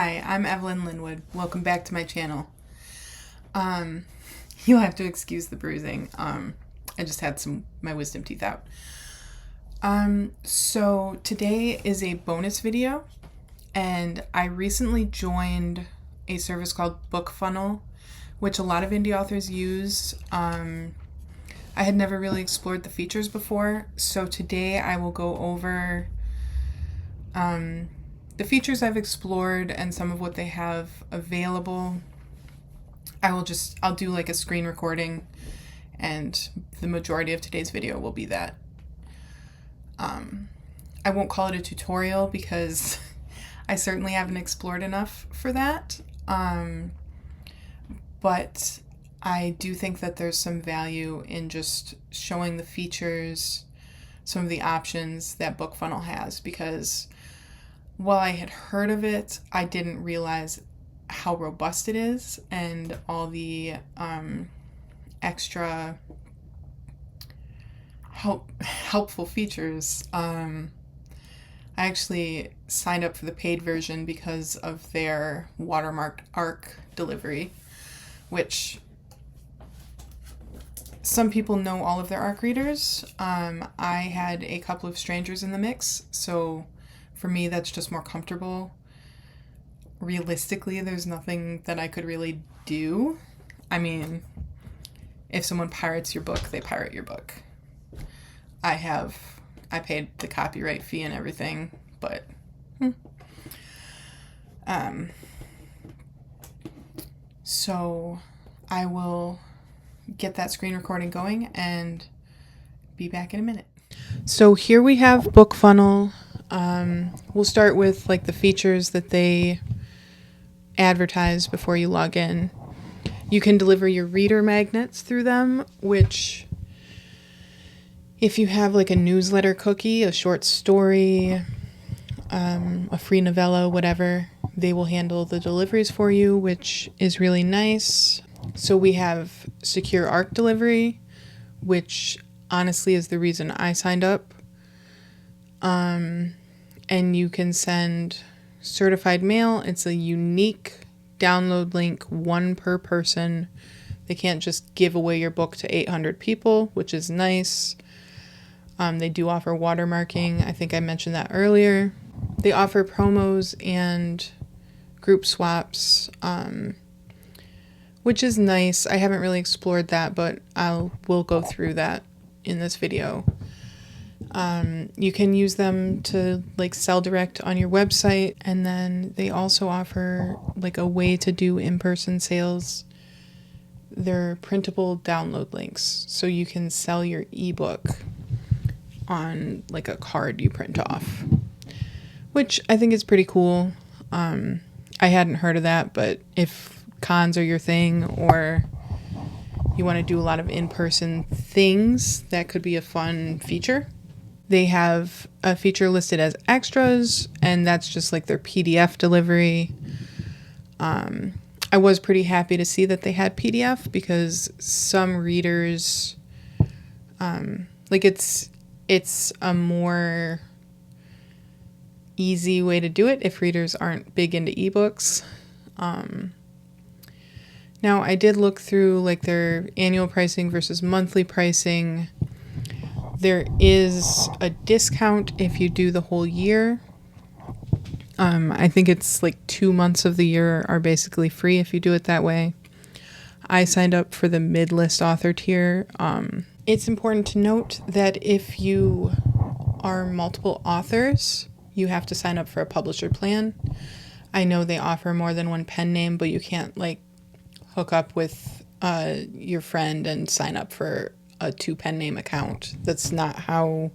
Hi, I'm Evelyn Linwood. Welcome back to my channel. You'll have to excuse the bruising. I just had my wisdom teeth out. So today is a bonus video, and I recently joined a service called Bookfunnel, which a lot of indie authors use. I had never really explored the features before, so today I will go over the features I've explored and some of what they have available. I'll do like a screen recording, and the majority of today's video will be that. I won't call it a tutorial because I certainly haven't explored enough for that. But I do think that there's some value in just showing the features, some of the options that Bookfunnel has, because while I had heard of it, I didn't realize how robust it is and all the extra helpful features. I actually signed up for the paid version because of their watermarked ARC delivery, which some people know all of their ARC readers. I had a couple of strangers in the mix, so for me, that's just more comfortable. Realistically, there's nothing that I could really do. I mean, if someone pirates your book, they pirate your book. I paid the copyright fee and everything, but so I will get that screen recording going and be back in a minute. So here we have Bookfunnel. We'll start with like the features that they advertise before you log in. You can deliver your reader magnets through them, which if you have like a newsletter cookie, a short story, a free novella, whatever, they will handle the deliveries for you, which is really nice. So we have secure ARC delivery, which honestly is the reason I signed up. And you can send certified mail. It's a unique download link, one per person. They can't just give away your book to 800 people, which is nice. They do offer watermarking. I think I mentioned that earlier. They offer promos and group swaps, which is nice. I haven't really explored that, but we'll go through that in this video. You can use them to like sell direct on your website, and then they also offer like a way to do in-person sales. They're printable download links, so you can sell your ebook on like a card you print off, which I think is pretty cool. I hadn't heard of that, but if cons are your thing or you want to do a lot of in-person things, that could be a fun feature. They have a feature listed as extras, and that's just like their PDF delivery. I was pretty happy to see that they had PDF, because some readers, like it's a more easy way to do it if readers aren't big into ebooks. Now I did look through like their annual pricing versus monthly pricing. There is a discount if you do the whole year. I think it's like 2 months of the year are basically free if you do it that way. I signed up for the mid-list author tier. It's important to note that if you are multiple authors, you have to sign up for a publisher plan. I know they offer more than one pen name, but you can't like hook up with your friend and sign up for a 2 pen name account. That's not how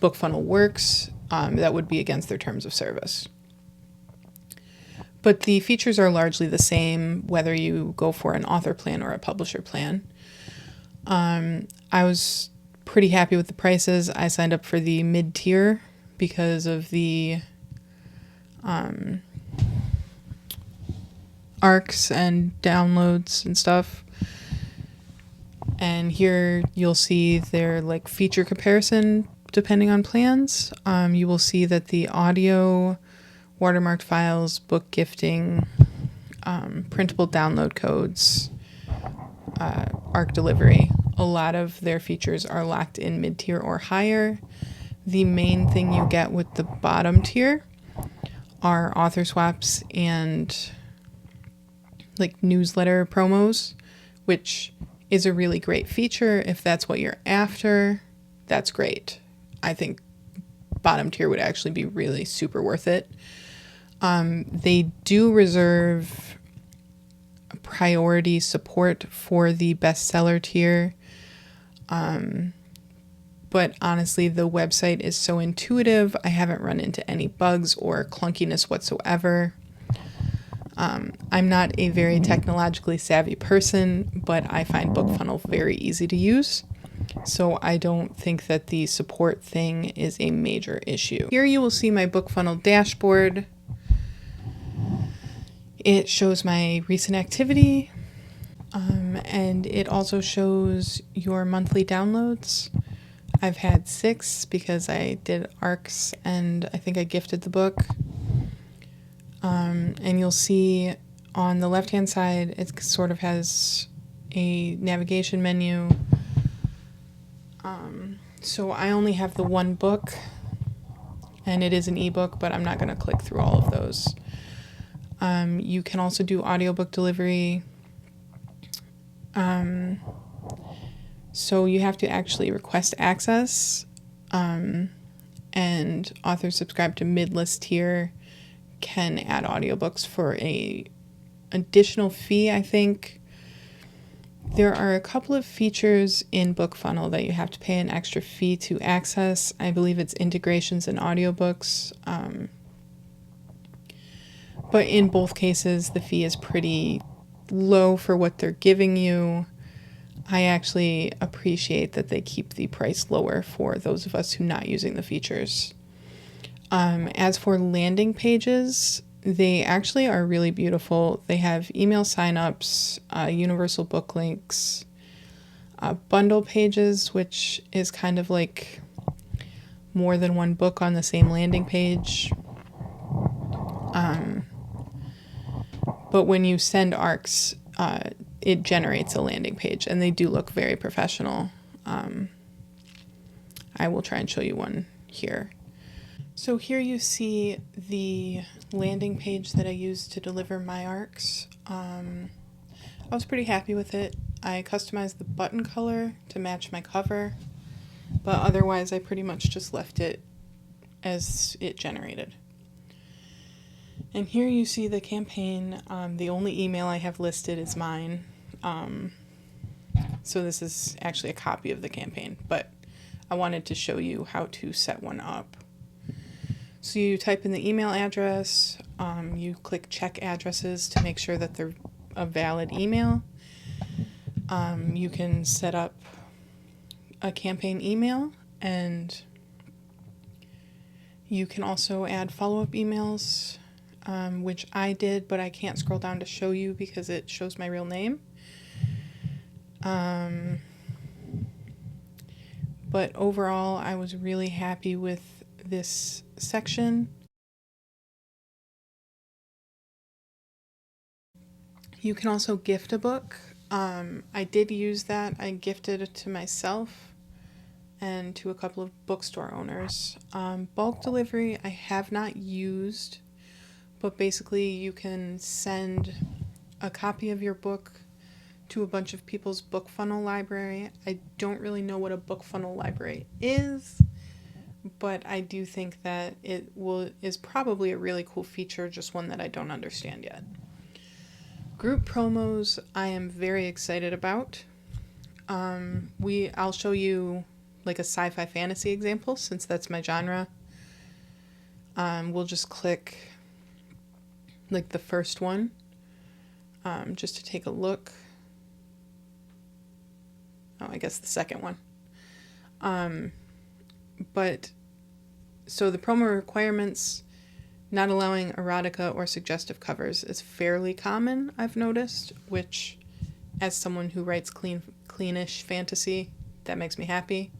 Bookfunnel works. That would be against their terms of service. But the features are largely the same whether you go for an author plan or a publisher plan. I was pretty happy with the prices. I signed up for the mid-tier because of the ARCs and downloads and stuff. And here you'll see their like feature comparison depending on plans. You will see that the audio watermarked files, book gifting, printable download codes, ARC delivery. A lot of their features are locked in mid-tier or higher. The main thing you get with the bottom tier are author swaps and like newsletter promos, which is a really great feature. If that's what you're after, that's great. I think bottom tier would actually be really super worth it. They do reserve priority support for the bestseller tier. But honestly, the website is so intuitive. I haven't run into any bugs or clunkiness whatsoever. I'm not a very technologically savvy person, but I find Bookfunnel very easy to use. So I don't think that the support thing is a major issue. Here you will see my Bookfunnel dashboard. It shows my recent activity, and it also shows your monthly downloads. I've had 6 because I did ARCs and I think I gifted the book. And you'll see on the left-hand side, it sort of has a navigation menu. So I only have the one book, and it is an ebook, but I'm not going to click through all of those. You can also do audiobook delivery. So you have to actually request access, and authors subscribe to mid-list tier can add audiobooks for a additional fee, I think. There are a couple of features in Bookfunnel that you have to pay an extra fee to access. I believe it's integrations and audiobooks. But in both cases, the fee is pretty low for what they're giving you. I actually appreciate that they keep the price lower for those of us who are not using the features. As for landing pages, they actually are really beautiful. They have email signups, universal book links, bundle pages, which is kind of like more than one book on the same landing page. But when you send ARCs, it generates a landing page, and they do look very professional. I will try and show you one here. So here you see the landing page that I used to deliver my ARCs. I was pretty happy with it. I customized the button color to match my cover, but otherwise I pretty much just left it as it generated. And here you see the campaign. The only email I have listed is mine. So this is actually a copy of the campaign, but I wanted to show you how to set one up. So you type in the email address, you click check addresses to make sure that they're a valid email. You can set up a campaign email, and you can also add follow-up emails, which I did, but I can't scroll down to show you because it shows my real name. But overall, I was really happy with this section. You can also gift a book. I did use that. I gifted it to myself and to a couple of bookstore owners. Bulk delivery I have not used, but basically you can send a copy of your book to a bunch of people's Bookfunnel library. I don't really know what a Bookfunnel library is, but I do think that it is probably a really cool feature, just one that I don't understand yet. Group promos I am very excited about. I'll show you like a sci-fi fantasy example since that's my genre. We'll just click like the first one just to take a look. Oh, I guess the second one. But so the promo requirements, not allowing erotica or suggestive covers is fairly common, I've noticed, which as someone who writes cleanish fantasy, that makes me happy.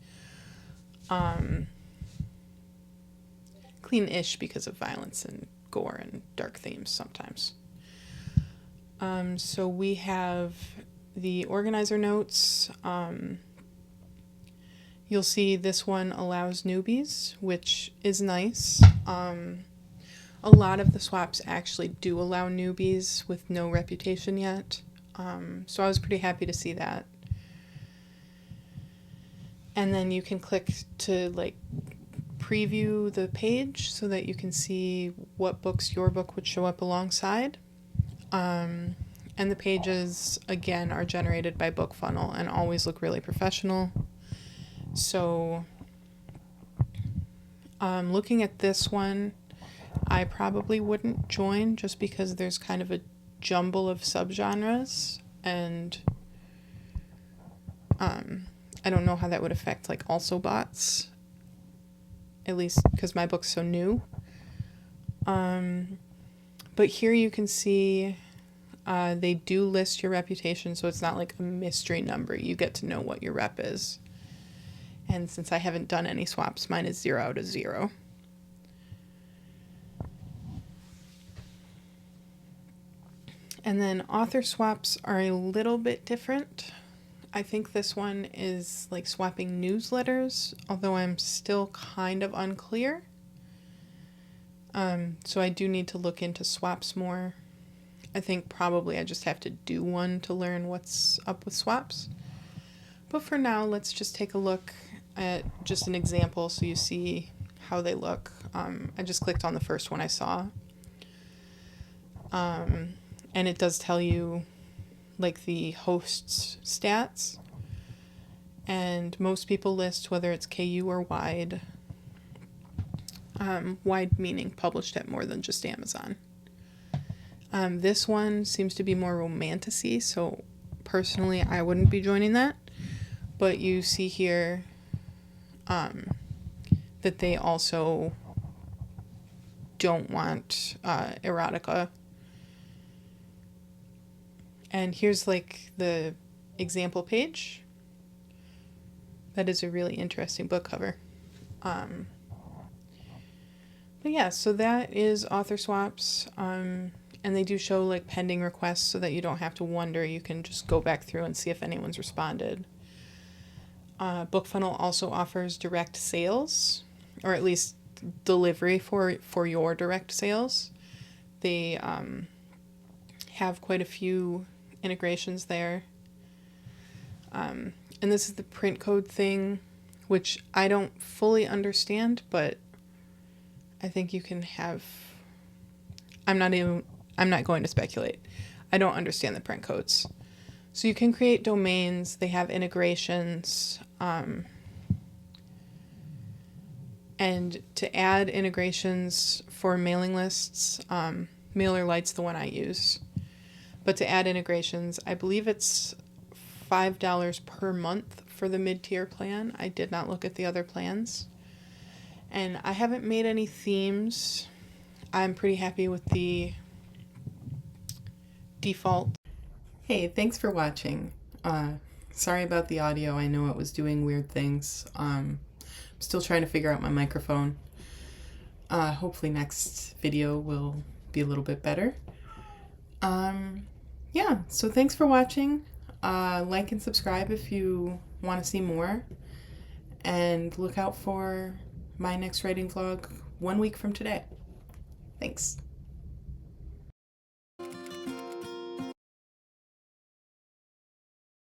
Clean-ish because of violence and gore and dark themes sometimes. So we have the organizer notes. You'll see this one allows newbies, which is nice. A lot of the swaps actually do allow newbies with no reputation yet. So I was pretty happy to see that. And then you can click to like preview the page so that you can see what books your book would show up alongside. And the pages, again, are generated by Bookfunnel and always look really professional. So looking at this one, I probably wouldn't join just because there's kind of a jumble of subgenres, and I don't know how that would affect like also bots, at least because my book's so new. But here you can see they do list your reputation, so it's not like a mystery number. You get to know what your rep is. And since I haven't done any swaps, mine is 0 out of 0. And then author swaps are a little bit different. I think this one is like swapping newsletters, although I'm still kind of unclear. So I do need to look into swaps more. I think probably I just have to do one to learn what's up with swaps. But for now, let's just take a look at just an example so you see how they look. I just clicked on the first one I saw. And it does tell you like the host's stats. And most people list whether it's KU or wide. Wide meaning published at more than just Amazon. This one seems to be more romantic-y, so personally I wouldn't be joining that. But you see here that they also don't want erotica. And here's like the example page. That is a really interesting book cover. But yeah, so that is author swaps. And they do show like pending requests so that you don't have to wonder. You can just go back through and see if anyone's responded. Bookfunnel also offers direct sales, or at least delivery for your direct sales. They have quite a few integrations there. And this is the print code thing, which I don't fully understand, but I think you can have... I'm not going to speculate. I don't understand the print codes. So you can create domains. They have integrations. And to add integrations for mailing lists, MailerLite's the one I use. But to add integrations, I believe it's $5 per month for the mid-tier plan. I did not look at the other plans. And I haven't made any themes. I'm pretty happy with the default. Hey, thanks for watching. Sorry about the audio. I know it was doing weird things. I'm still trying to figure out my microphone. Hopefully next video will be a little bit better. Yeah, so thanks for watching. Like and subscribe if you want to see more. And look out for my next writing vlog 1 week from today. Thanks.